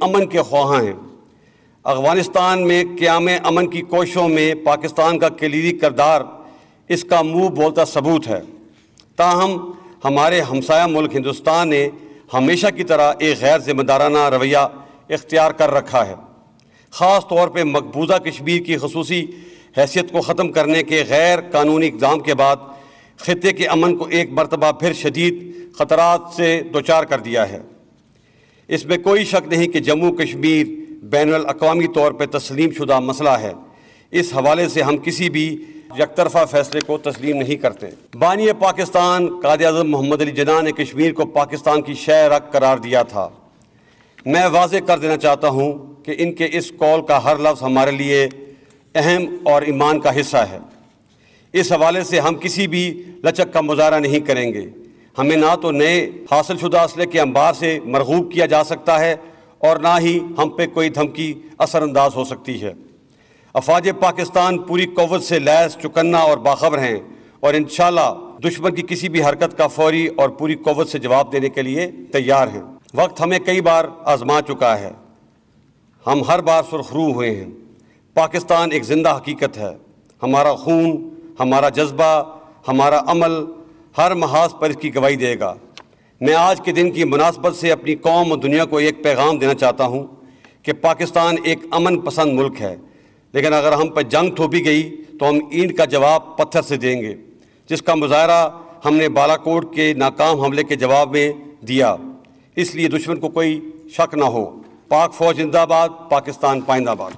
امن کے خواہاں ہیں۔ افغانستان میں قیام امن کی کوششوں میں پاکستان کا کلیدی کردار اس کا منہ بولتا ثبوت ہے۔ تاہم ہمارے ہمسایہ ملک ہندوستان نے ہمیشہ کی طرح ایک غیر ذمہ دارانہ رویہ اختیار کر رکھا ہے، خاص طور پہ مقبوضہ کشمیر کی خصوصی حیثیت کو ختم کرنے کے غیر قانونی اقدام کے بعد خطے کے امن کو ایک مرتبہ پھر شدید خطرات سے دوچار کر دیا ہے۔ اس میں کوئی شک نہیں کہ جموں کشمیر بین الاقوامی طور پہ تسلیم شدہ مسئلہ ہے۔ اس حوالے سے ہم کسی بھی یک طرفہ فیصلے کو تسلیم نہیں کرتے۔ بانی پاکستان قائد اعظم محمد علی جناح نے کشمیر کو پاکستان کی شہ رگ قرار دیا تھا۔ میں واضح کر دینا چاہتا ہوں کہ ان کے اس قول کا ہر لفظ ہمارے لیے اہم اور ایمان کا حصہ ہے۔ اس حوالے سے ہم کسی بھی لچک کا مظاہرہ نہیں کریں گے۔ ہمیں نہ تو نئے حاصل شدہ اسلحے کے انبار سے مرغوب کیا جا سکتا ہے اور نہ ہی ہم پہ کوئی دھمکی اثر انداز ہو سکتی ہے۔ افواج پاکستان پوری قوت سے لیس، چوکنا اور باخبر ہیں اور انشاءاللہ دشمن کی کسی بھی حرکت کا فوری اور پوری قوت سے جواب دینے کے لیے تیار ہیں۔ وقت ہمیں کئی بار آزما چکا ہے، ہم ہر بار سرخ رو ہوئے ہیں۔ پاکستان ایک زندہ حقیقت ہے۔ ہمارا خون، ہمارا جذبہ، ہمارا عمل ہر محاذ پر اس کی گواہی دے گا۔ میں آج کے دن کی مناسبت سے اپنی قوم اور دنیا کو ایک پیغام دینا چاہتا ہوں کہ پاکستان ایک امن پسند ملک ہے، لیکن اگر ہم پہ جنگ تھوپی گئی تو ہم اینٹ کا جواب پتھر سے دیں گے، جس کا مظاہرہ ہم نے بالا کوٹ کے ناکام حملے کے جواب میں دیا۔ اس لیے دشمن کو کوئی شک نہ ہو۔ پاک فوج زندہ باد، پاکستان پائندہ باد۔